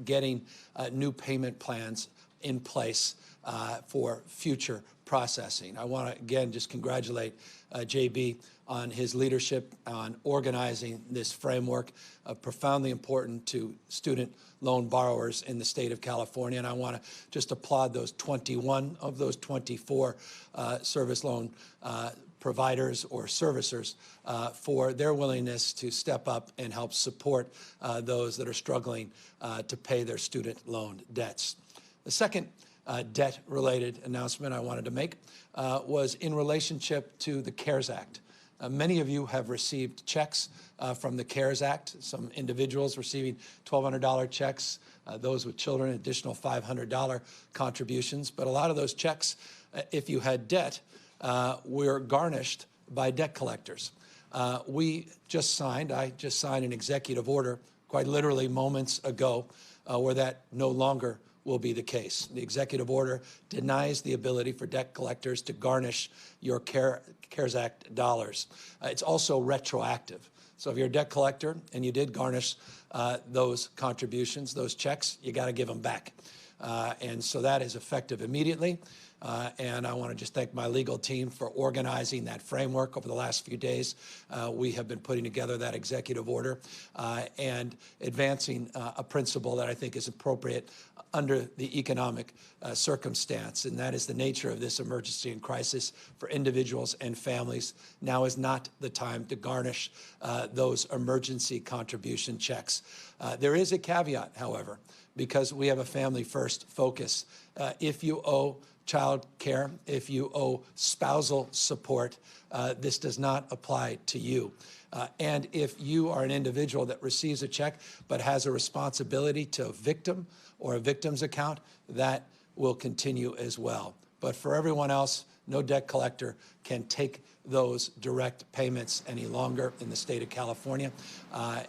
getting new payment plans in place for future processing. I want to, again, just congratulate JB on his leadership on organizing this framework, profoundly important to student loan borrowers in the state of California. And I want to just applaud those 21 of those 24 service loan providers or servicers for their willingness to step up and help support those that are struggling to pay their student loan debts. The second debt-related announcement I wanted to make was in relationship to the CARES Act. Many of you have received checks from the CARES Act, some individuals receiving $1,200 checks, those with children, additional $500 contributions. But a lot of those checks, if you had debt, were garnished by debt collectors. I just signed an executive order, quite literally moments ago, where that no longer will be the case. The executive order denies the ability for debt collectors to garnish your CARES Act dollars. It's also retroactive. So if you're a debt collector and you did garnish those contributions, those checks, you got to give them back. And so that is effective immediately. And I want to just thank my legal team for organizing that framework over the last few days. We have been putting together that executive order and advancing a principle that I think is appropriate under the economic circumstance, and that is the nature of this emergency and crisis for individuals and families. Now is not the time to garnish those emergency contribution checks. There is a caveat, however, because we have a family-first focus. If you owe child care, if you owe spousal support, this does not apply to you. And if you are an individual that receives a check but has a responsibility to a victim or a victim's account, that will continue as well. But for everyone else, no debt collector can take those direct payments any longer in the state of California,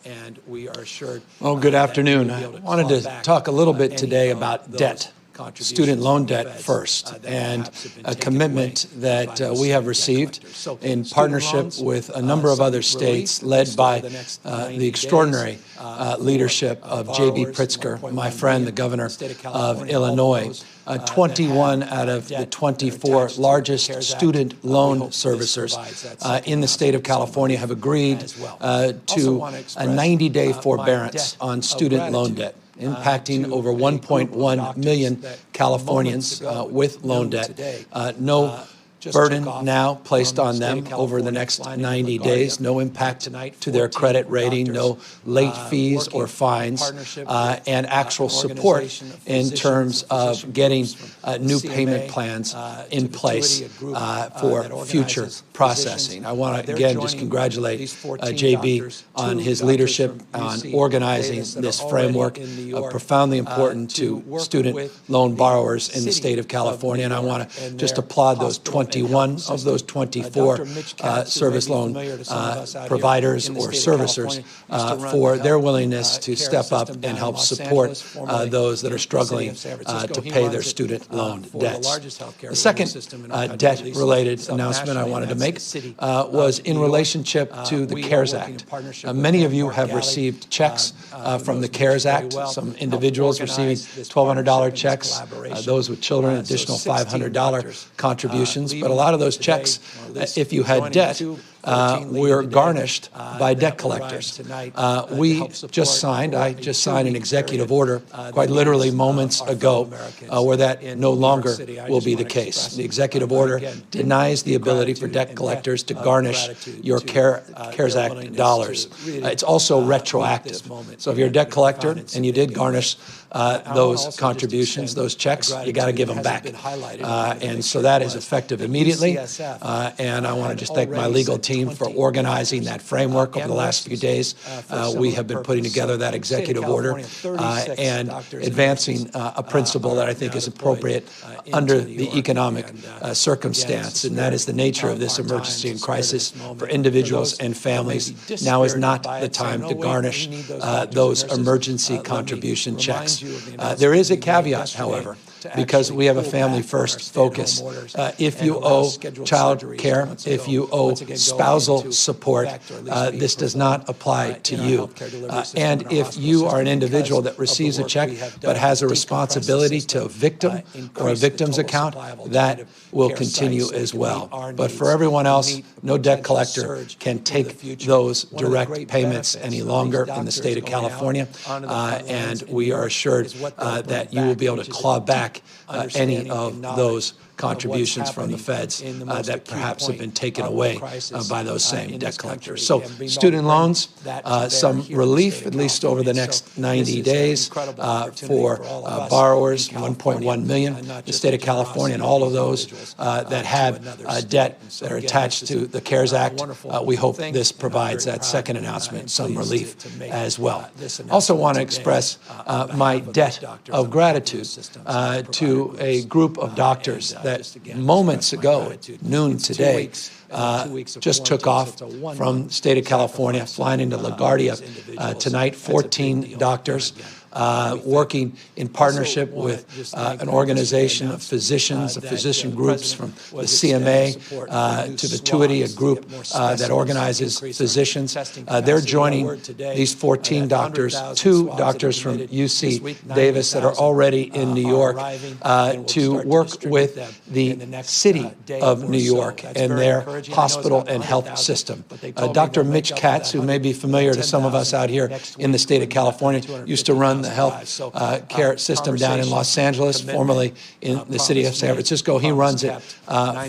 and we are assured. Well, good afternoon. I wanted to talk a little bit today about debt. Student loan debt first, and a commitment that we have received in partnership with a number of other states led by the extraordinary leadership of J.B. Pritzker, my friend, the governor of Illinois. 21 out of the 24 largest student loan servicers in the state of California have agreed to a 90-day forbearance on student loan debt, impacting over 1.1 million Californians with loan debt. No burden now placed on them over the next 90 days, no impact to their credit rating, no late fees or fines, and actual support in terms of getting new payment plans in place for future processing. I want to, again, just congratulate JB on his leadership on organizing this framework, profoundly important to student loan borrowers in the state of California. And I want to just applaud those 21 of those 24 service loan providers or servicers for their willingness to step up and help support those that are struggling to pay their student loan debts. The second debt-related announcement I wanted to make was in relationship to the CARES Act. Many of you have received checks from the CARES Act, some individuals receiving $1,200 checks, those with children, additional $500 contributions. But a lot of those checks, if you had debt, were garnished by debt collectors. I just signed an executive order, quite literally moments ago, where that no longer will be the case. The executive order denies the ability for debt collectors to garnish your CARES Act dollars. It's also retroactive. So if you're a debt collector and you did garnish those contributions, those checks, you got to give them back. And so that is effective immediately. And I want to just thank my legal team for organizing that framework over the last few days. We have been putting together that executive order and advancing a principle that I think is appropriate under the economic circumstance, and that is the nature of this emergency and crisis for individuals and families. Now is not the time to garnish those emergency contribution checks. There is a caveat, however, because we have a family-first focus. If you owe child care, if you owe spousal support, this does not apply to you. And if you are an individual that receives a check but has a responsibility to a victim or a victim's account, that will continue as well. But for everyone else, no debt collector can take those direct payments any longer in the state of California, and we are assured that you will be able to claw back any of those contributions from the feds that perhaps have been taken away by those same debt collectors. So student loans, some relief, at least over the next 90 days for borrowers, 1.1 million in the state of California, and all of those that have debt that are attached to the CARES Act. We hope this provides that second announcement some relief as well. Also want to express my debt of gratitude to a group of doctors that moments ago, at noon today, just took off from the state of California, flying into LaGuardia tonight, 14 doctors. Working in partnership with an organization of physicians, of physician groups from the CMA to Vituity, a group that organizes physicians. They're joining these 14 doctors, 2 doctors from UC Davis that are already in New York to work with the city of New York and their hospital and health system. Dr. Mitch Katz, who may be familiar to some of us out here in the state of California, used to run the health care system down in Los Angeles, formerly in the city of San Francisco. He runs it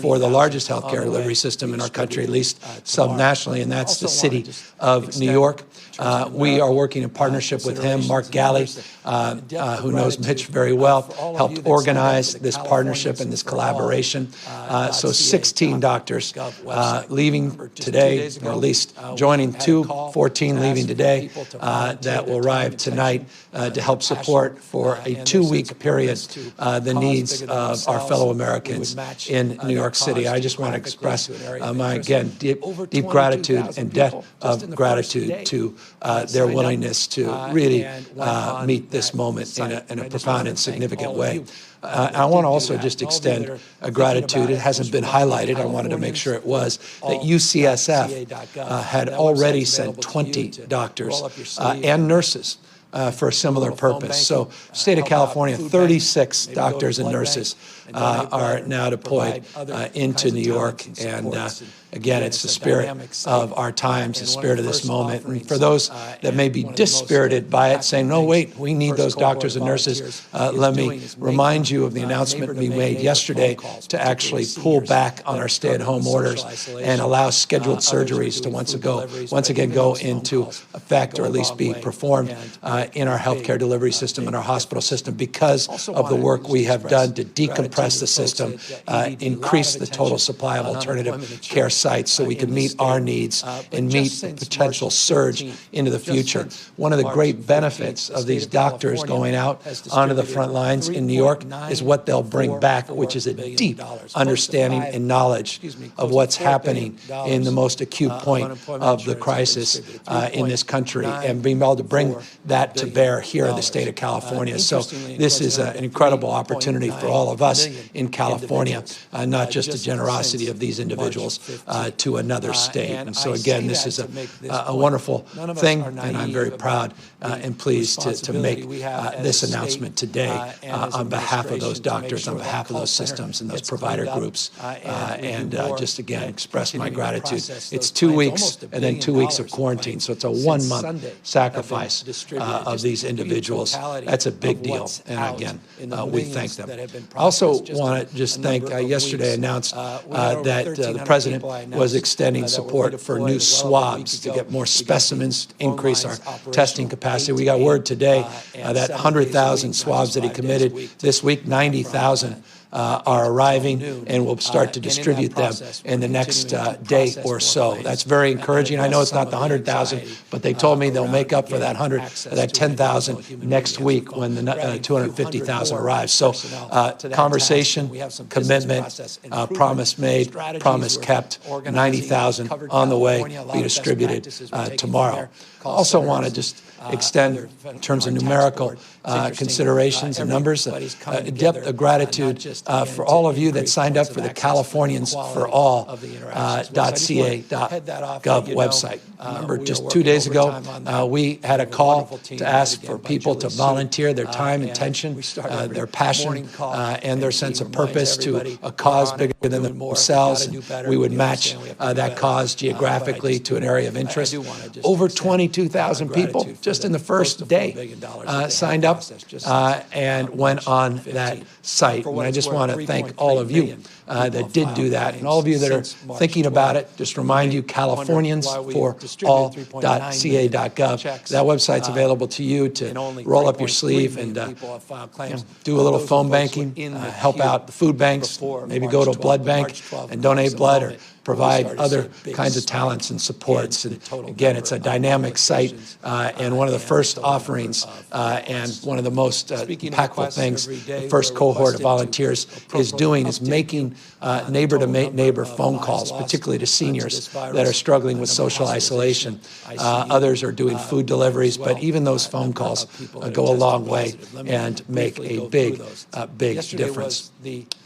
for the largest health care delivery system in our country, at least subnationally, and that's the city of New York. We are working in partnership with him. Mark Galley, who knows Mitch very well, helped organize this partnership and this collaboration. So 16 doctors leaving today, or at least joining 14 leaving today, that will arrive tonight to help support for a 2-week period the needs of our fellow Americans in New York City. I just want to express my, again, deep gratitude and debt of gratitude to their willingness to really meet this moment in a profound and significant way. I want to also just extend a gratitude. It hasn't been highlighted. I wanted to make sure it was, that UCSF had already sent 20 doctors and nurses for a similar purpose. So state of California, 36 doctors and nurses are now deployed into New York. And again, it's the spirit of our times, the spirit of this moment. And for those that may be dispirited by it, saying, no, wait, we need those doctors and nurses, let me remind you of the announcement we made yesterday to actually pull back on our stay-at-home orders and allow scheduled surgeries to once again go into effect, or at least be performed in our healthcare delivery system and our hospital system, because of the work we have done to decompress the system, increase the total supply of alternative care sites so we can meet our needs and meet the potential surge into the future. One of the great benefits of these doctors going out onto the front lines in New York is what they'll bring back, which is a deep understanding and knowledge of what's happening in the most acute point of the crisis in this country, and being able to bring that to bear here in the state of California. So this is an incredible opportunity for all of us in California, not just the generosity of these individuals to another state. And so again, this is a wonderful thing, and I'm very proud and pleased to make this announcement today on behalf of those doctors, on behalf of those systems and those provider groups, and just again express my gratitude. It's 2 weeks and then 2 weeks of quarantine, so it's a 1-month sacrifice of these individuals. That's a big deal, and again, we thank them. I also want to just thank, yesterday announced that the President was extending support for new swabs to get more specimens, increase our testing capacity. We got word today that 100,000 swabs that he committed this week, 90,000 are arriving, and we'll start to distribute them in the next day or so. That's very encouraging. I know it's not the 100,000, but they told me they'll make up for that 10,000 next week when the 250,000 arrives. So conversation, commitment, promise made, promise kept, 90,000 on the way, be distributed tomorrow. I also want to just extend, in terms of numerical considerations and numbers, a depth of gratitude for all of you that signed up for the Californians for All .ca.gov website. Remember, just 2 days ago, we had a call to ask for people to volunteer their time, attention, their passion, and their sense of purpose to a cause bigger than themselves. We would match that cause geographically to an area of interest. Over 22,000 people just in the first day signed up and went on that site. And I just want to thank all of you that did do that, and all of you that are thinking about it. Just remind you, Californians for all.ca.gov. That website's available to you to roll up your sleeve and do a little phone banking, help out the food banks, maybe go to a blood bank and donate blood, or provide other kinds of talents and supports. And again, it's a dynamic site, and one of the first offerings and one of the most impactful things the first cohort of volunteers is doing is making neighbor-to-neighbor phone calls, particularly to seniors that are struggling with social isolation. Others are doing food deliveries, but even those phone calls go a long way and make a big difference.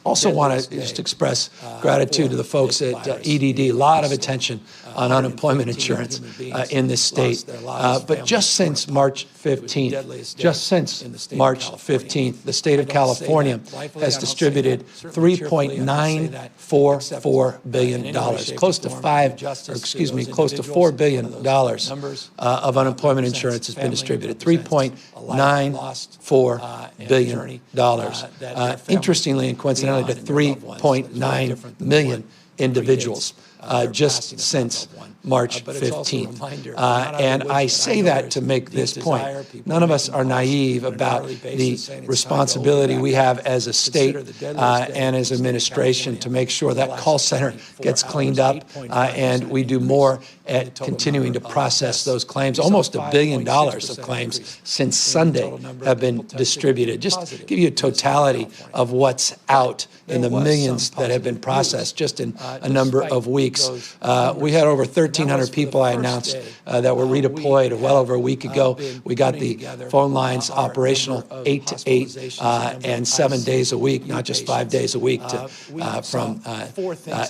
Also want to just express gratitude to the folks at EDD. A lot of attention on unemployment insurance in this state. But just since March 15th, the state of California has distributed $3.944 billion, close to $4 billion of unemployment insurance has been distributed. $3.94 billion. Interestingly and coincidentally, to 3.9 million individuals just since March 15th. And I say that to make this point. None of us are naive about the responsibility we have as a state and as administration to make sure that call center gets cleaned up, and we do more at continuing to process those claims. Almost $1 billion of claims since Sunday have been distributed. Just to give you a totality of what's out in the millions that have been processed just in a number of weeks. We had over 1,300 people, I announced, that were redeployed well over a week ago. We got the phone lines operational 8 to 8 and 7 days a week, not just 5 days a week, from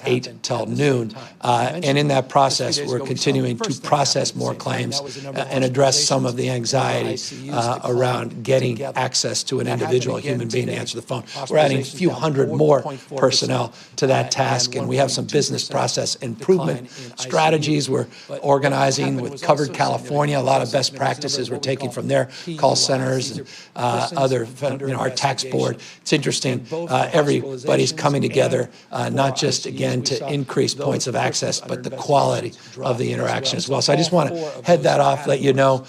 8 till noon. And in that process, we're continuing to process more claims and address some of the anxiety around getting access to an individual, a human being, to answer the phone. We're adding a few hundred more personnel to that task, and we have some business process improvement strategies we're organizing with Covered California. A lot of best practices we're taking from their call centers and other, our tax board. It's interesting. Everybody's coming together, not just, again, to increase points of access, but the quality of the interaction as well. So I just want to head that off, let you know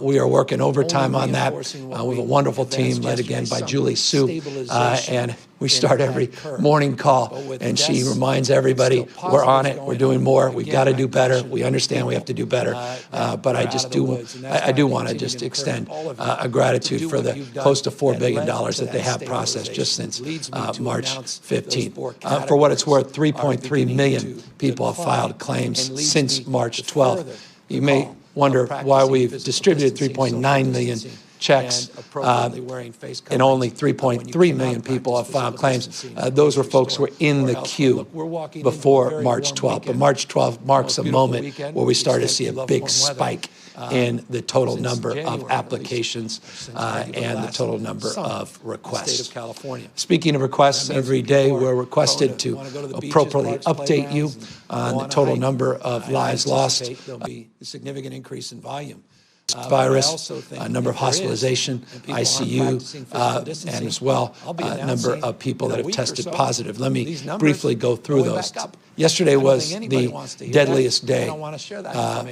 we are working overtime on that. We have a wonderful team led again by Julie Sue, and we start every morning call, and she reminds everybody we're on it, we're doing more, we've got to do better, we understand we have to do better, but I do want to just extend a gratitude for the close to $4 billion that they have processed just since March 15th. For what it's worth, 3.3 million people have filed claims since March 12th. You may wonder why we've distributed 3.9 million checks, and only 3.3 million people have filed claims. Those were folks who were in the queue before March 12th. But March 12th marks a moment where we started to see a big spike in the total number of applications and the total number of requests. Speaking of requests, every day we're requested to appropriately update you on the total number of lives lost. There'll be a significant increase in volume. Virus, number of hospitalization, ICU, and as well a number of people that have tested positive. Let me briefly go through those. Yesterday was the deadliest day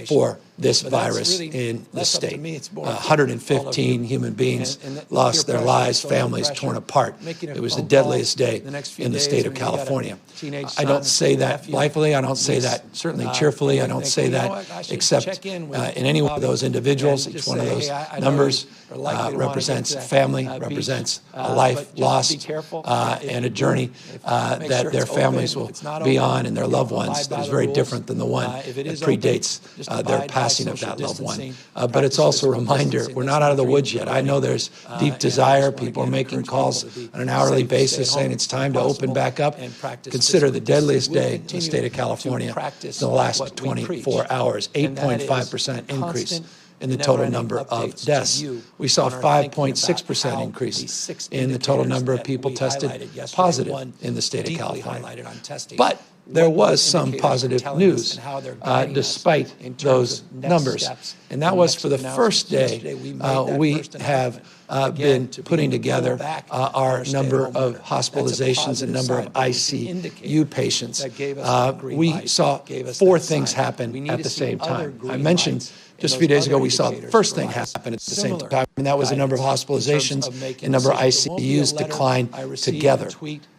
for this virus in the state. 115 human beings lost their lives, families torn apart. It was the deadliest day in the state of California. I don't say that blithely. I don't say that certainly cheerfully. I don't say that except in any one of those individuals. Each one of those numbers represents a family, represents a life lost, and a journey that their families will be on and their loved ones that is very different than the one that predates their passing of that loved one. But it's also a reminder, we're not out of the woods yet. I know there's deep desire. People are making calls on an hourly basis saying it's time to open back up. Consider the deadliest day in the state of California in the last 24 hours, 8.5% increase in the total number of deaths. We saw a 5.6% increase in the total number of people tested positive in the state of California. But there was some positive news despite those numbers. And that was for the first day, we have been putting together our number of hospitalizations and number of ICU patients. We saw four things happen at the same time. I mentioned just a few days ago, we saw the first thing happen at the same time, and that was the number of hospitalizations and number of ICUs decline together.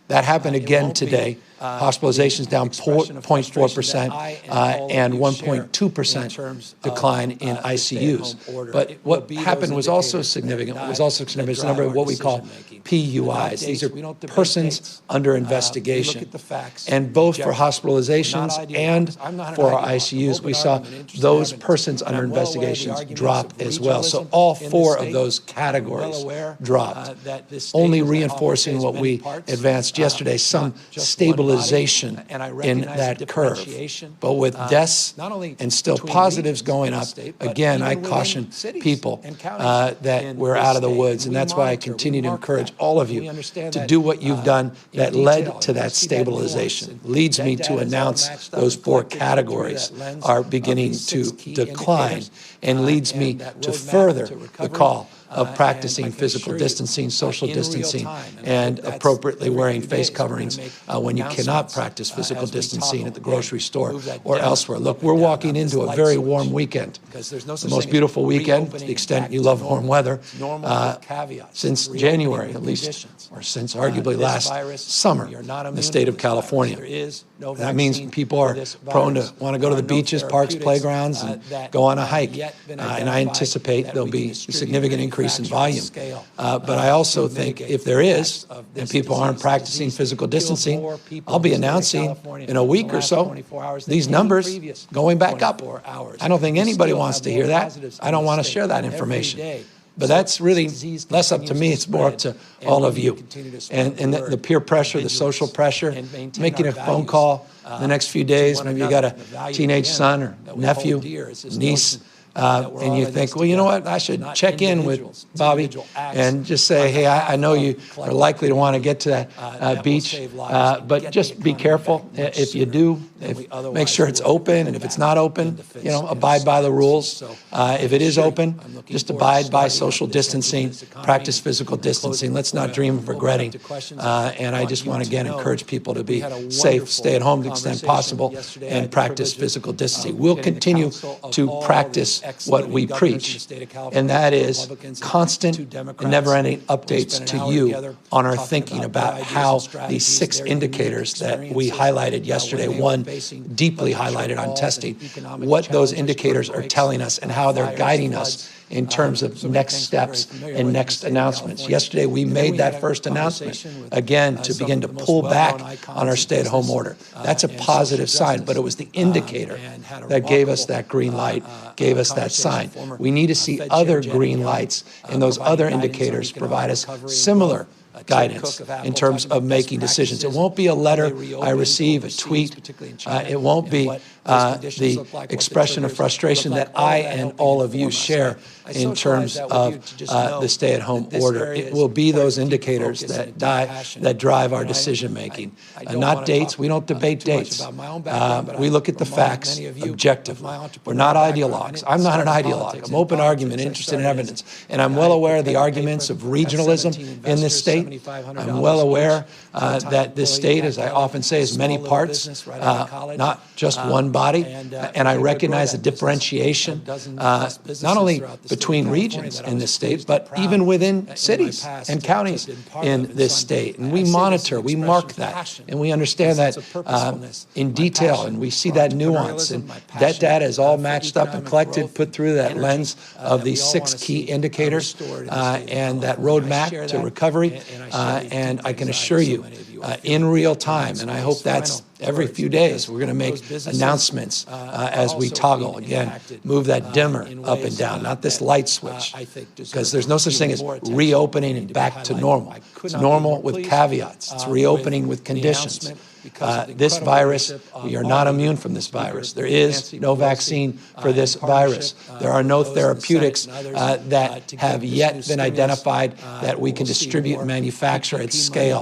That happened again today. Hospitalizations down 0.4% and 1.2% decline in ICUs. But what happened was also significant. What was also significant is the number of what we call PUIs. These are persons under investigation. And both for hospitalizations and for our ICUs, we saw those persons under investigations drop as well. So all four of those categories dropped, only reinforcing what we advanced yesterday, some stabilization in that curve. But with deaths and still positives going up, again, I caution people that we're out of the woods. And that's why I continue to encourage all of you to do what you've done that led to that stabilization. Leads me to announce those four categories are beginning to decline, and leads me to further the call of practicing physical distancing, social distancing, and appropriately wearing face coverings when you cannot practice physical distancing at the grocery store or elsewhere. Look, we're walking into a very warm weekend. The most beautiful weekend, to the extent you love warm weather, since January at least, or since arguably last summer in the state of California. That means people are prone to want to go to the beaches, parks, playgrounds, and go on a hike. And I anticipate there'll be a significant increase in volume. But I also think if there is, and people aren't practicing physical distancing, I'll be announcing in a week or so these numbers going back up. I don't think anybody wants to hear that. I don't want to share that information. But that's really less up to me. It's more up to all of you. And the peer pressure, the social pressure, making a phone call the next few days. Maybe you got a teenage son or nephew, niece, and you think, well, you know what, I should check in with Bobby and just say, hey, I know you are likely to want to get to that beach, but just be careful. If you do, make sure it's open, and if it's not open, you know, abide by the rules. If it is open, just abide by social distancing, practice physical distancing. Let's not dream of regretting. And I just want to, again, encourage people to be safe, stay at home to the extent possible, and practice physical distancing. We'll continue to practice what we preach, and that is constant and never-ending updates to you on our thinking about how these 6 indicators that we highlighted yesterday, one deeply highlighted on testing, what those indicators are telling us and how they're guiding us in terms of next steps and next announcements. Yesterday, we made that first announcement, again, to begin to pull back on our stay-at-home order. That's a positive sign, but it was the indicator that gave us that green light, gave us that sign. We need to see other green lights, and those other indicators provide us similar guidance in terms of making decisions. It won't be a letter I receive, a tweet. It won't be the expression of frustration that I and all of you share in terms of the stay-at-home order. It will be those indicators that drive our decision-making. Not dates. We don't debate dates. We look at the facts objectively. We're not ideologues. I'm not an ideologue. I'm open argument, interested in evidence. And I'm well aware of the arguments of regionalism in this state. I'm well aware that this state, as I often say, has many parts, not just one body, and I recognize the differentiation, not only between regions in this state, but even within cities and counties in this state. And we monitor, we mark that, and we understand that in detail, and we see that nuance. And that data is all matched up and collected, put through that lens of these 6 key indicators and that roadmap to recovery. And I can assure you, in real time, and I hope that's every few days, we're going to make announcements as we toggle. Again, move that dimmer up and down, not this light switch, because there's no such thing as reopening and back to normal. It's normal with caveats. It's reopening with conditions. This virus, we are not immune from this virus. There is no vaccine for this virus. There are no therapeutics that have yet been identified that we can distribute and manufacture at scale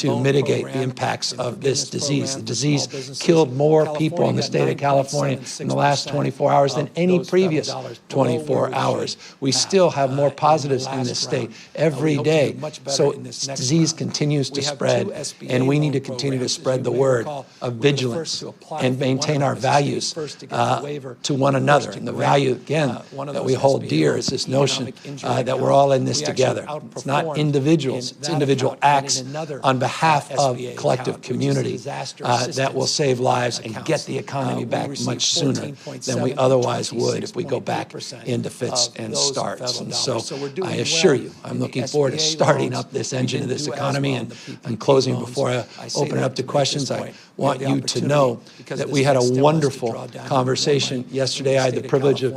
to mitigate the impacts of this disease. The disease killed more people in the state of California in the last 24 hours than any previous 24 hours. We still have more positives in this state every day. So this disease continues to spread, and we need to continue to spread the word of vigilance and maintain our values to one another. And the value, again, that we hold dear is this notion that we're all in this together. It's not individuals, it's individual acts on behalf of collective community that will save lives and get the economy back much sooner than we otherwise would if we go back into fits and starts. And so I assure you, I'm looking forward to starting up this engine of this economy. And I'm closing before I open it up to questions. I want you to know that we had a wonderful conversation yesterday. I had the privilege of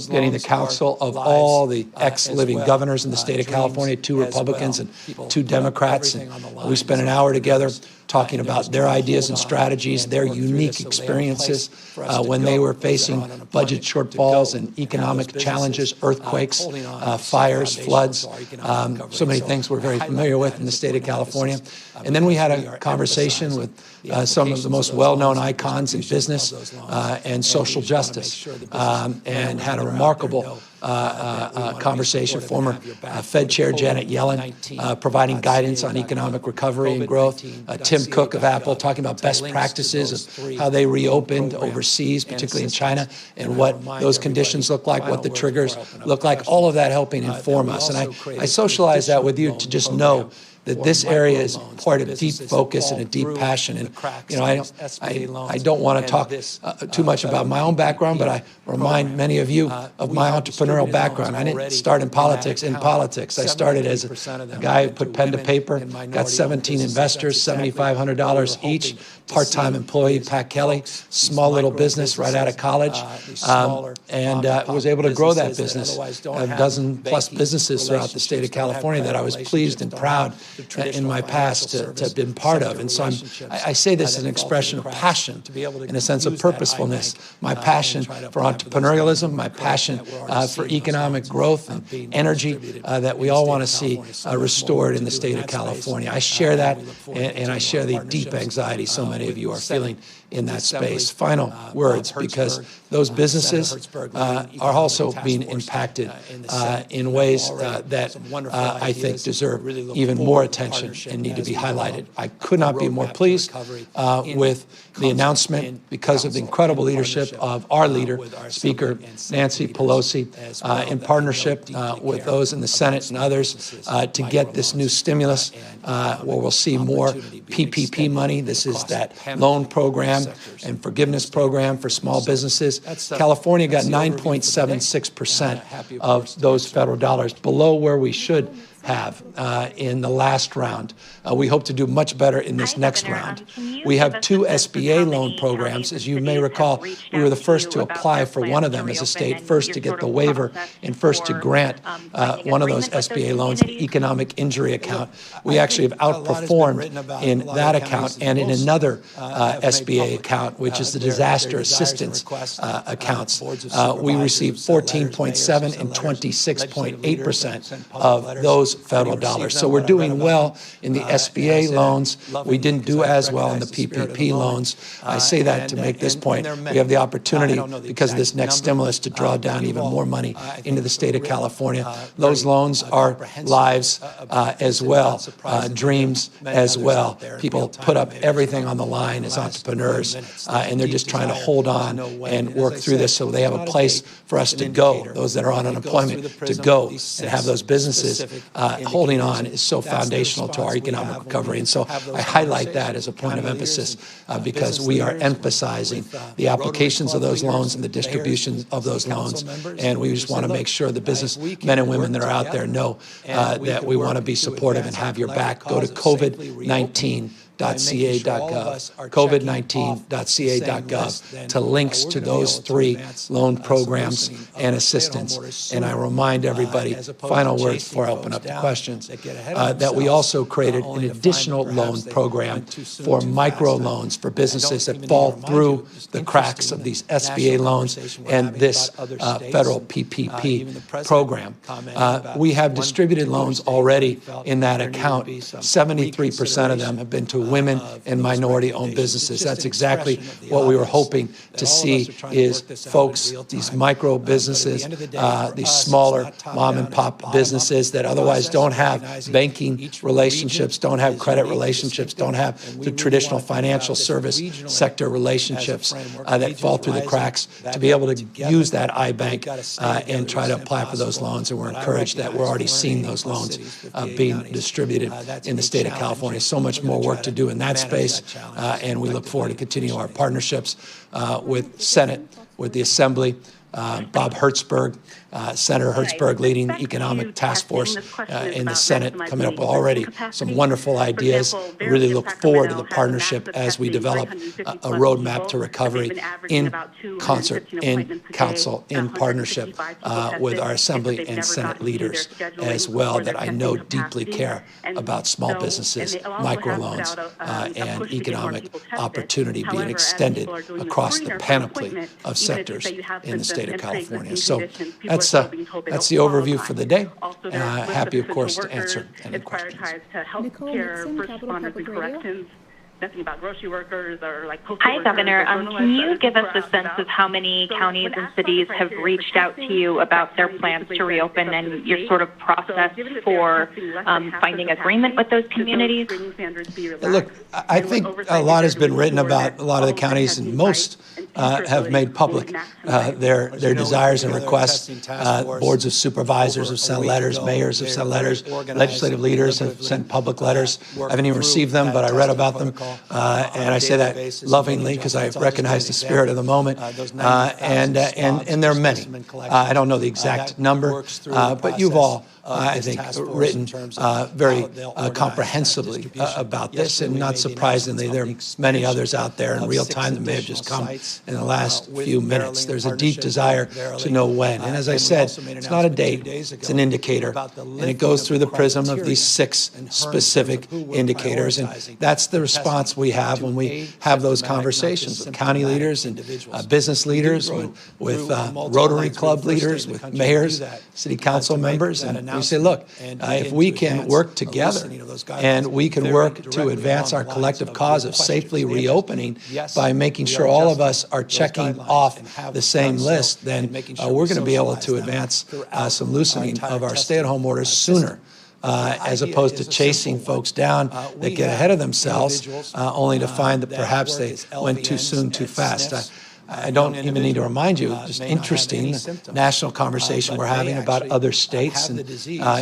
getting the counsel of all the ex-living governors in the state of California, 2 Republicans and 2 Democrats. And we spent an hour together talking about their ideas and strategies, their unique experiences when they were facing budget shortfalls and economic challenges, earthquakes, fires, floods, so many things we're very familiar with in the state of California. And then we had a conversation with some of the most well-known icons in business and social justice, and had a remarkable conversation. Former Fed Chair Janet Yellen providing guidance on economic recovery and growth. Tim Cook of Apple talking about best practices of how they reopened overseas, particularly in China, and what those conditions look like, what the triggers look like, all of that helping inform us. And I socialize that with you to just know that this area is part of deep focus and a deep passion. And, you know, I don't want to talk too much about my own background, but I remind many of you of my entrepreneurial background. I didn't start in politics. I started as a guy who put pen to paper, got 17 investors, $7,500 each, part-time employee, Pat Kelly, small little business right out of college, and was able to grow that business, a dozen plus businesses throughout the state of California that I was pleased and proud in my past to have been part of. And so I say this as an expression of passion, in a sense of purposefulness, my passion for entrepreneurialism, my passion for economic growth and energy that we all want to see restored in the state of California. I share that, and I share the deep anxiety so many of you are feeling in that space. Final words, because those businesses are also being impacted in ways that I think deserve even more attention and need to be highlighted. I could not be more pleased with the announcement, because of the incredible leadership of our leader, Speaker Nancy Pelosi, in partnership with those in the Senate and others, to get this new stimulus where we'll see more PPP money. This is that loan program and forgiveness program for small businesses. California got 9.76% of those federal dollars, below where we should have in the last round. We hope to do much better in this next round. We have 2 SBA loan programs. As you may recall, we were the first to apply for one of them as a state, first to get the waiver and first to grant one of those SBA loans, an economic injury account. We actually have outperformed in that account and in another SBA account, which is the disaster assistance accounts. We received 14.7 and 26.8% of those those federal dollars. So we're doing well in the SBA loans. We didn't do as well in the PPP loans. I say that to make this point. We have the opportunity, because of this next stimulus, to draw down even more money into the state of California. Those loans are lives as well, dreams as well. People put up everything on the line as entrepreneurs, and they're just trying to hold on and work through this so they have a place for us to go, those that are on unemployment, to go and have those businesses. Holding on is so foundational to our economic recovery. And so I highlight that as a point of emphasis because we are emphasizing the applications of those loans and the distribution of those loans. And we just want to make sure the businessmen and women that are out there know that we want to be supportive and have your back. Go to COVID-19.ca.gov, COVID-19.ca.gov to links to those 3 loan programs and assistance. And I remind everybody, final words before I open up to questions, that we also created an additional loan program for microloans for businesses that fall through the cracks of these SBA loans and this federal PPP program. We have distributed loans already in that account. 73% of them have been to women and minority-owned businesses. That's exactly what we were hoping to see is folks, these micro businesses, these smaller mom-and-pop businesses that otherwise don't have banking relationships, don't have credit relationships, don't have the traditional financial service sector relationships that fall through the cracks, to be able to use that iBank and try to apply for those loans. And we're encouraged that we're already seeing those loans being distributed in the state of California. So much more work to do in that space, and we look forward to continuing our partnerships with Senate, with the Assembly, Bob Hertzberg, Senator Hertzberg leading the Economic Task Force in the Senate, coming up with already some wonderful ideas. We really look forward to the partnership as we develop a roadmap to recovery in concert, in council, in partnership with our Assembly and Senate leaders as well that I know deeply care about small businesses, microloans, and economic opportunity being extended across the panoply of sectors in the state of California. So that's the overview for the day. Happy, of course, to answer any questions. Nothing about grocery workers or like Hi, Governor. Can you give us a sense of how many counties and cities have reached out to you about their plans to reopen and your sort of process for finding agreement with those communities? Look, I think a lot has been written about a lot of the counties, and most have made public their desires and requests. Boards of supervisors have sent letters, mayors have sent letters, legislative leaders have sent public letters. I haven't even received them, but I read about them. And I say that lovingly because I recognize the spirit of the moment. And there are many. I don't know the exact number, but you've all, I think, written very comprehensively about this. And not surprisingly, there are many others out there in real time that may have just come in the last few minutes. There's a deep desire to know when. And as I said, it's not a date, it's an indicator. And it goes through the prism of these 6 specific indicators. And that's the response we have when we have those conversations with county leaders and business leaders, with Rotary Club leaders, with mayors, city council members. And we say, look, if we can work together and we can work to advance our collective cause of safely reopening by making sure all of us are checking off the same list, then we're going to be able to advance some loosening of our stay-at-home orders sooner. As opposed to chasing folks down that get ahead of themselves, only to find that perhaps they went too soon, too fast. I don't even need to remind you, just interesting national conversation we're having about other states, and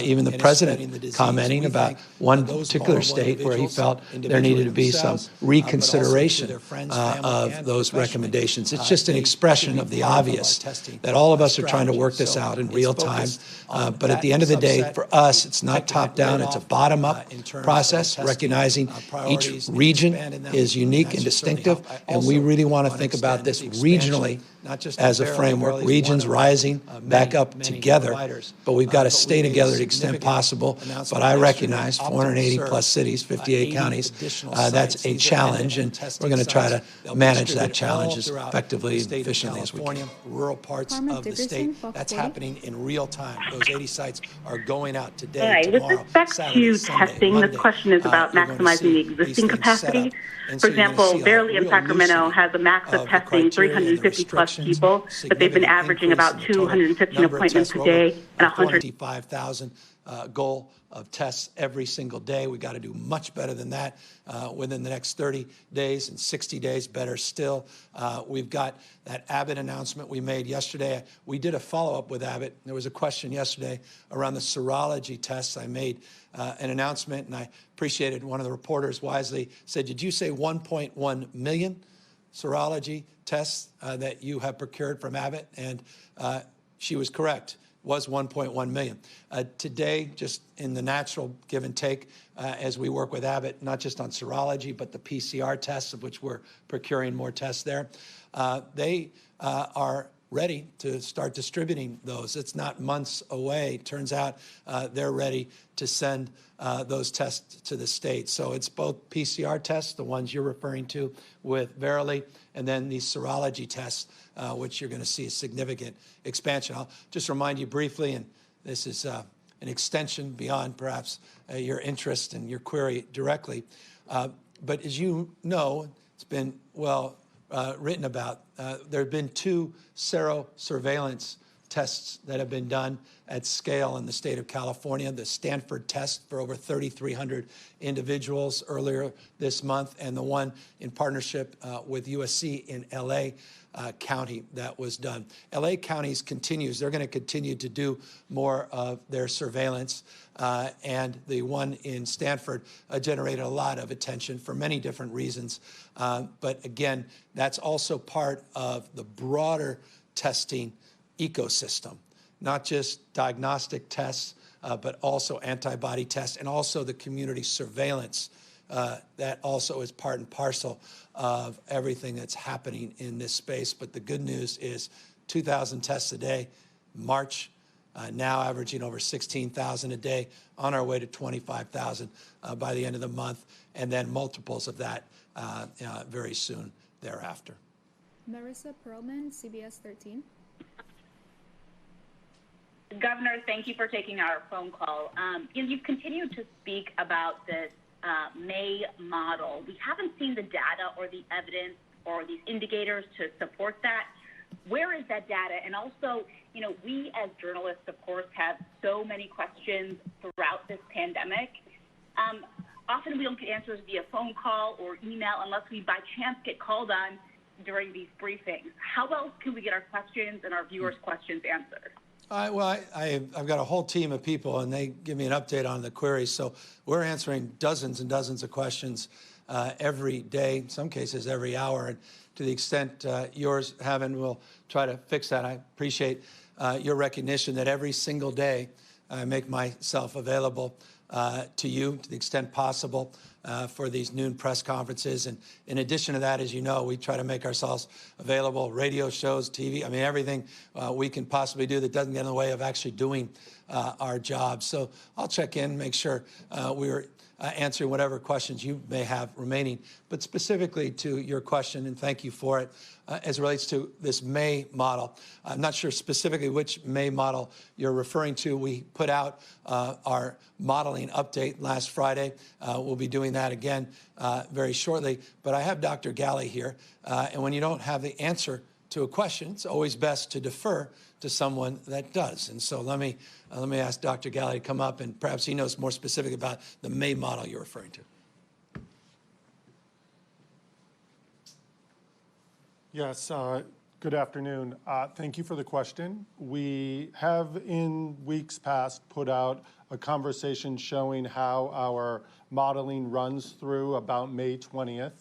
even the president commenting about one particular state where he felt there needed to be some reconsideration of those recommendations. It's just an expression of the obvious that all of us are trying to work this out in real time. But at the end of the day, for us, it's not top-down, it's a bottom-up process, recognizing each region is unique and distinctive, and we really want to think about this regionally not just as a framework, regions rising back up together, but we've got to stay together to the extent possible. But I recognize 480 plus cities, 58 counties, that's a challenge, and we're going to try to manage that challenge as effectively and efficiently as we can. Rural parts of the state, that's happening in real time. Those 80 sites are going out today, All right. tomorrow, With respect Saturday, to Sunday, testing, Monday, this question is about maximizing the existing capacity. For example, Verily in Sacramento has a max of testing 350 plus people, but they've been averaging about 215 appointments a day and 125,000 goal of tests every single day. We got to do much better than that within the next 30 days and 60 days, better still. We've got that Abbott announcement we made yesterday. We did a follow-up with Abbott. There was a question yesterday around the serology tests. I made an announcement, and I appreciated one of the reporters wisely said, did you say 1.1 million serology tests that you have procured from Abbott? And she was correct. Was 1.1 million. Today, just in the natural give and take, as we work with Abbott, not just on serology, but the PCR tests, of which we're procuring more tests there, they are ready to start distributing those. It's not months away. Turns out they're ready to send those tests to the state. So it's both PCR tests, the ones you're referring to with Verily, and then these serology tests, which you're going to see a significant expansion. I'll just remind you briefly, and this is an extension beyond perhaps your interest and your query directly, but as you know, it's been well written about. There have been 2 serosurveillance tests that have been done at scale in the state of California. The Stanford test for over 3,300 individuals earlier this month, and the one in partnership with USC in LA County that was done. LA County's continues. They're going to continue to do more of their surveillance, and the one in Stanford generated a lot of attention for many different reasons. But again, that's also part of the broader testing ecosystem, not just diagnostic tests, but also antibody tests, and also the community surveillance. That also is part and parcel of everything that's happening in this space. But the good news is 2,000 tests a day, March, now averaging over 16,000 a day, on our way to 25,000 by the end of the month, and then multiples of that very soon thereafter. Marissa Perlman, CBS 13. Governor, thank you for taking our phone call. You've continued to speak about this May model. We haven't seen the data or the evidence or these indicators to support that. Where is that data? And also, we as journalists, of course, have so many questions throughout this pandemic. Often we don't get answers via phone call or email unless we by chance get called on during these briefings. How else can we get our questions and our viewers' questions answered? I've got a whole team of people, and they give me an update on the queries. So we're answering dozens and dozens of questions every day, in some cases every hour. And to the extent yours haven't, we'll try to fix that. I appreciate your recognition that every single day I make myself available to you to the extent possible for these noon press conferences. And in addition to that, as you know, we try to make ourselves available, radio shows, TV, everything we can possibly do that doesn't get in the way of actually doing our job. So I'll check in, make sure we're answering whatever questions you may have remaining. But specifically to your question, and thank you for it, as it relates to this May model, I'm not sure specifically which May model you're referring to. We put out our modeling update last Friday. We'll be doing that again very shortly. But I have Dr. Galley here, and when you don't have the answer to a question, it's always best to defer to someone that does. And so let me ask Dr. Galley to come up, and perhaps he knows more specific about the May model you're referring to. Yes, good afternoon. Thank you for the question. We have in weeks past put out a conversation showing how our modeling runs through about May 20th.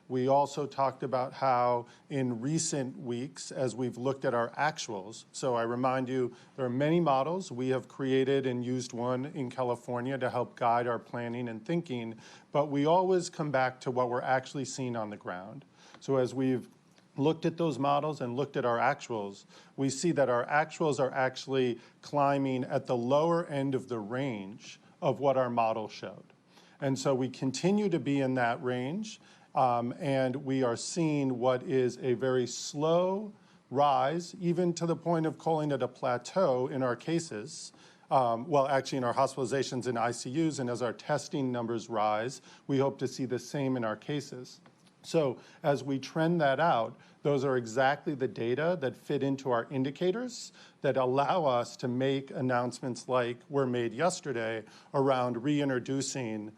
We also talked about how in recent weeks, as we've looked at our actuals, so I remind you, there are many models. We have created and used one in California to help guide our planning and thinking, but we always come back to what we're actually seeing on the ground. So as we've looked at those models and looked at our actuals, we see that our actuals are actually climbing at the lower end of the range of what our model showed. And so we continue to be in that range, and we are seeing what is a very slow rise, even to the point of calling it a plateau in our cases. Well, actually in our hospitalizations in ICUs, and as our testing numbers rise, we hope to see the same in our cases. So as we trend that out, those are exactly the data that fit into our indicators that allow us to make announcements like were made yesterday around reintroducing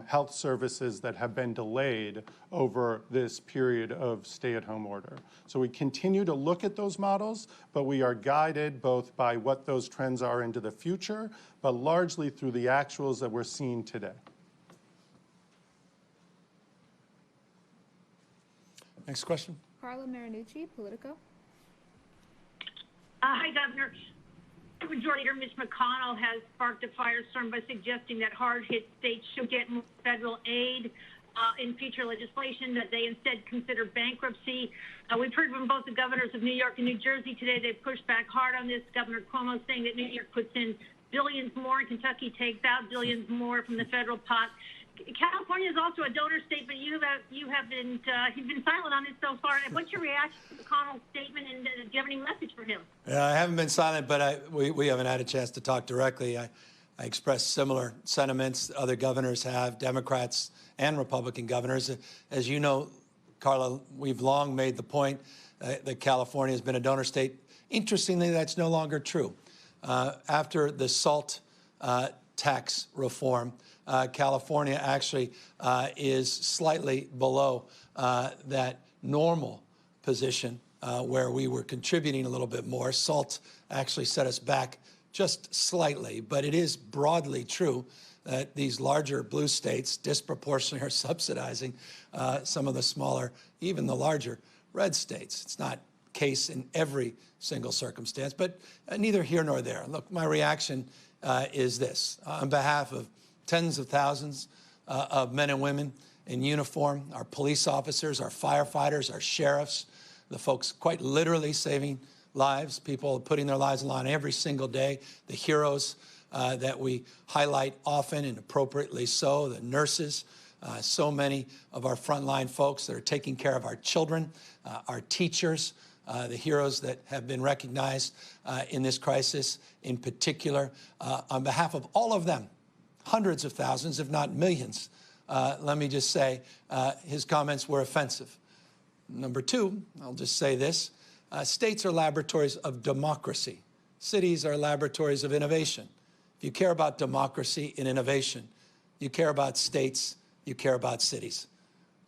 health services that have been delayed over this period of stay-at-home order. So we continue to look at those models, but we are guided both by what those trends are into the future, but largely through the actuals that we're seeing today. Next question. Carla Marinucci, Politico. Hi, Governor. Majority Leader Mitch McConnell has sparked a firestorm by suggesting that hard-hit states should get more federal aid in future legislation, that they instead consider bankruptcy. We've heard from both the governors of New York and New Jersey today. They've pushed back hard on this. Governor Cuomo saying that New York puts in billions more and Kentucky takes out billions more from the federal pot. California is also a donor state, but you've been silent on it so far. What's your reaction to McConnell's statement, and do you have any message for him? I haven't been silent, but we haven't had a chance to talk directly. I expressed similar sentiments. Other governors have, Democrats and Republican governors. As you know, Carla, we've long made the point that California has been a donor state. Interestingly, that's no longer true. After the SALT tax reform, California actually is slightly below that normal position where we were contributing a little bit more. SALT actually set us back just slightly, but it is broadly true that these larger blue states disproportionately are subsidizing some of the smaller, even the larger red states. It's not the case in every single circumstance, but neither here nor there. Look, my reaction is this. On behalf of tens of thousands of men and women in uniform, our police officers, our firefighters, our sheriffs, the folks quite literally saving lives, people putting their lives on the line every single day, the heroes that we highlight often and appropriately so, the nurses, so many of our frontline folks that are taking care of our children, our teachers, the heroes that have been recognized in this crisis in particular. On behalf of all of them, hundreds of thousands, if not millions, let me just say his comments were offensive. Number two, I'll just say this, states are laboratories of democracy. Cities are laboratories of innovation. If you care about democracy and innovation, you care about states, you care about cities.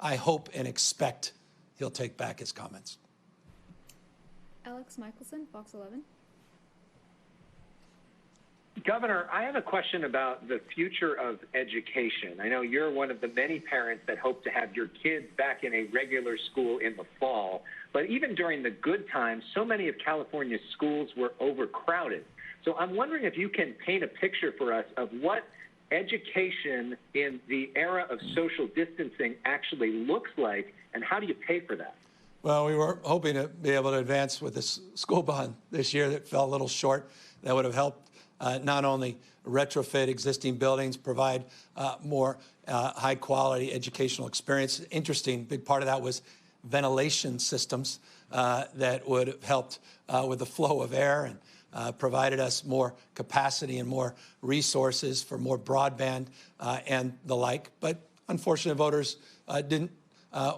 I hope and expect he'll take back his comments. Alex Michelson, Fox 11. Governor, I have a question about the future of education. I know you're one of the many parents that hope to have your kids back in a regular school in the fall. But even during the good times, so many of California's schools were overcrowded. So I'm wondering if you can paint a picture for us of what education in the era of social distancing actually looks like, and how do you pay for that? Well, we were hoping to be able to advance with this school bond this year that fell a little short. That would have helped not only retrofit existing buildings, provide more high-quality educational experience. Interesting, big part of that was ventilation systems that would have helped with the flow of air and provided us more capacity and more resources for more broadband and the like. But unfortunately, voters didn't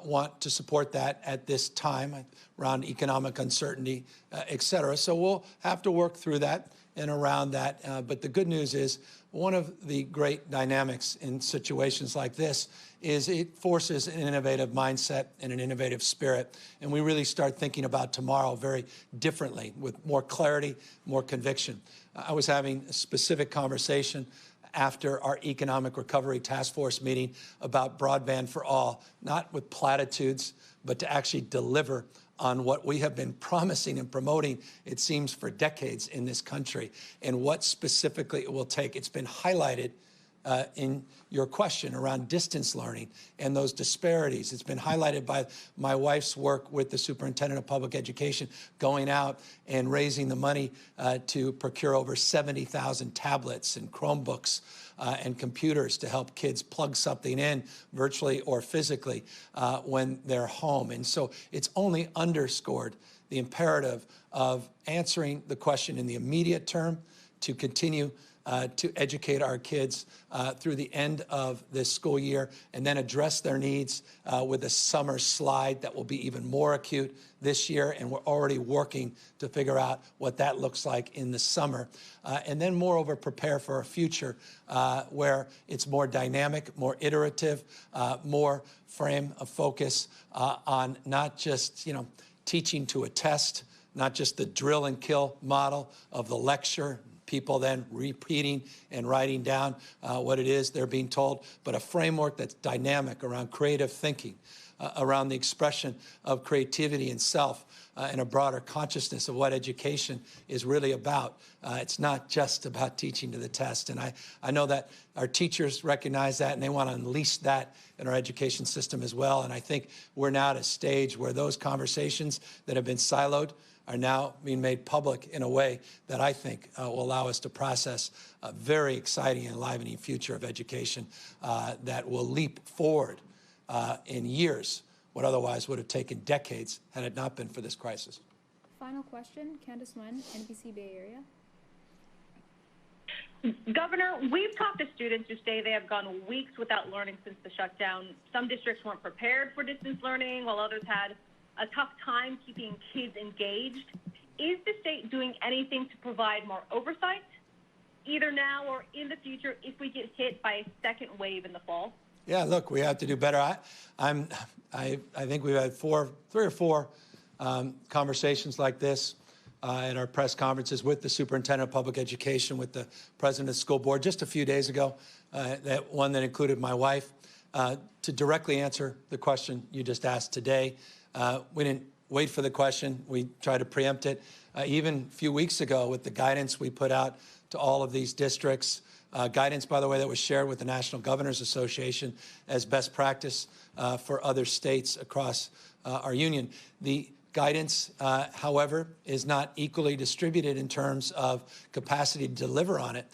want to support that at this time around economic uncertainty, et cetera. So we'll have to work through that and around that. But the good news is one of the great dynamics in situations like this is it forces an innovative mindset and an innovative spirit. And we really start thinking about tomorrow very differently with more clarity, more conviction. I was having a specific conversation after our Economic Recovery Task Force meeting about broadband for all, not with platitudes, but to actually deliver on what we have been promising and promoting, it seems, for decades in this country, and what specifically it will take. It's been highlighted in your question around distance learning and those disparities. It's been highlighted by my wife's work with the superintendent of public education, going out and raising the money to procure over 70,000 tablets and Chromebooks and computers to help kids plug something in virtually or physically when they're home. And so it's only underscored the imperative of answering the question in the immediate term to continue to educate our kids through the end of this school year, and then address their needs with a summer slide that will be even more acute this year, and we're already working to figure out what that looks like in the summer. And then moreover, prepare for a future where it's more dynamic, more iterative, more frame of focus on not just, teaching to a test, not just the drill and kill model of the lecture, people then repeating and writing down what it is they're being told, but a framework that's dynamic around creative thinking, around the expression of creativity and self, and a broader consciousness of what education is really about. It's not just about teaching to the test. And I know that our teachers recognize that, and they want to unleash that in our education system as well. And I think we're now at a stage where those conversations that have been siloed are now being made public in a way that I think will allow us to process a very exciting and enlivening future of education that will leap forward in years, what otherwise would have taken decades had it not been for this crisis. Final question, Candace Nguyen, NBC Bay Area. Governor, we've talked to students who say they have gone weeks without learning since the shutdown. Some districts weren't prepared for distance learning, while others had a tough time keeping kids engaged. Is the state doing anything to provide more oversight, either now or in the future, if we get hit by a second wave in the fall? Yeah, look, we have to do better. I think we've had three or four conversations like this at our press conferences with the superintendent of public education, with the president of the school board just a few days ago, that one that included my wife, to directly answer the question you just asked today. We didn't wait for the question. We tried to preempt it. Even a few weeks ago with the guidance we put out to all of these districts, guidance, by the way, that was shared with the National Governors Association as best practice for other states across our union. The guidance, however, is not equally distributed in terms of capacity to deliver on it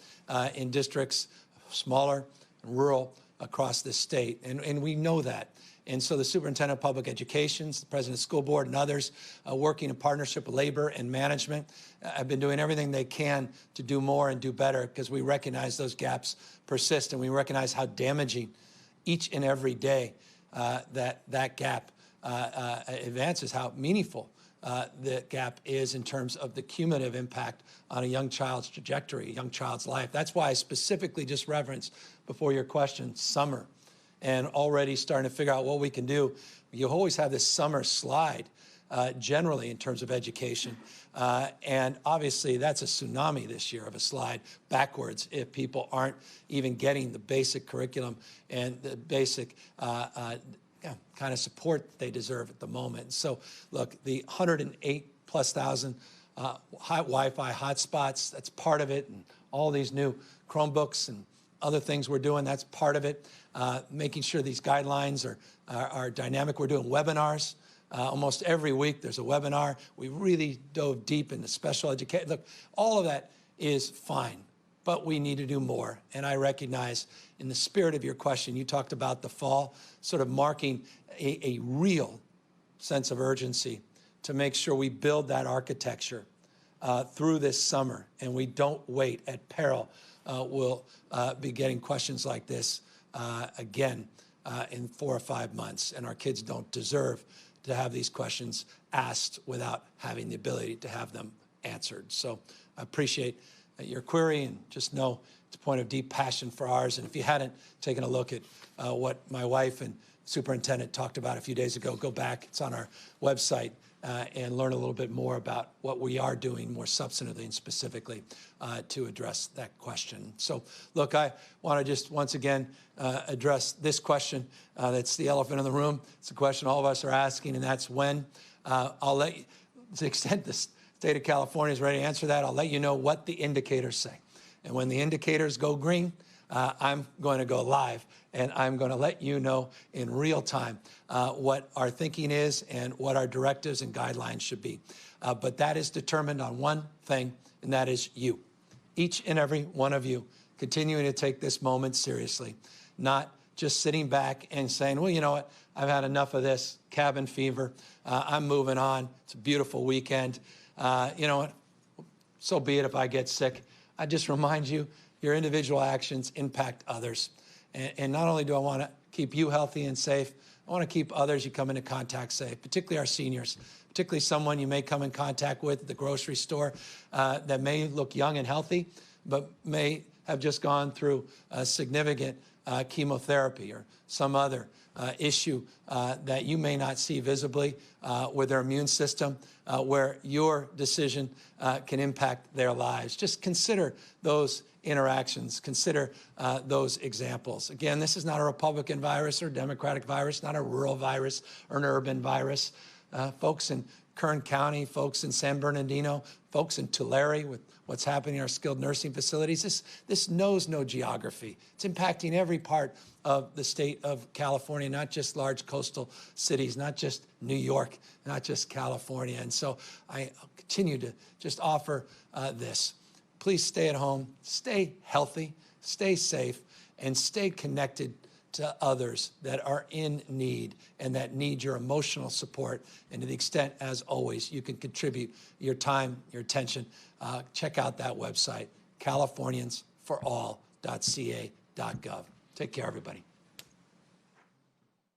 in districts smaller and rural across this state, and we know that. And so the superintendent of public education, the president of the school board, and others working in partnership with labor and management have been doing everything they can to do more and do better, because we recognize those gaps persist, and we recognize how damaging each and every day that gap advances, how meaningful the gap is in terms of the cumulative impact on a young child's trajectory, a young child's life. That's why I specifically just referenced before your question summer, and already starting to figure out what we can do. You always have this summer slide, generally in terms of education. And obviously that's a tsunami this year of a slide backwards if people aren't even getting the basic curriculum and the basic kind of support they deserve at the moment. So look, the 108,000+ Wi-Fi hotspots, that's part of it. And all these new Chromebooks and other things we're doing, that's part of it. Making sure these guidelines are dynamic. We're doing webinars. Almost every week there's a webinar. We really dove deep into special education. Look, all of that is fine, but we need to do more. And I recognize in the spirit of your question, you talked about the fall, sort of marking a real sense of urgency to make sure we build that architecture through this summer, and we don't wait at peril. We'll be getting questions like this again in 4 or 5 months, and our kids don't deserve to have these questions asked without having the ability to have them answered. So I appreciate your query, and just know it's a point of deep passion for ours. And if you hadn't taken a look at what my wife and superintendent talked about a few days ago, go back. It's on our website. And learn a little bit more about what we are doing more substantively and specifically to address that question. So, look, I want to just once again address this question. That's the elephant in the room. It's a question all of us are asking, and that's when. I'll let you, to the extent the state of California is ready to answer that, I'll let you know what the indicators say. And when the indicators go green, I'm going to go live, and I'm going to let you know in real time what our thinking is and what our directives and guidelines should be. But that is determined on one thing, and that is you. Each and every one of you continuing to take this moment seriously, not just sitting back and saying, well, you know what, I've had enough of this cabin fever. I'm moving on. It's a beautiful weekend. You know what, so be it if I get sick. I just remind you, your individual actions impact others. And not only do I want to keep you healthy and safe, I want to keep others you come into contact safe, particularly our seniors, particularly someone you may come in contact with at the grocery store that may look young and healthy, but may have just gone through a significant chemotherapy or some other issue that you may not see visibly with their immune system, where your decision can impact their lives. Just consider those interactions, consider those examples. Again, this is not a Republican virus or Democratic virus, not a rural virus or an urban virus. Folks in Kern County, folks in San Bernardino, folks in Tulare with what's happening in our skilled nursing facilities. This knows no geography. It's impacting every part of the state of California, not just large coastal cities, not just New York, not just California. And so I continue to just offer this. Please stay at home, stay healthy, stay safe, and stay connected to others that are in need and that need your emotional support. And to the extent, as always, you can contribute your time, your attention, check out that website, californiansforall.ca.gov. Take care, everybody.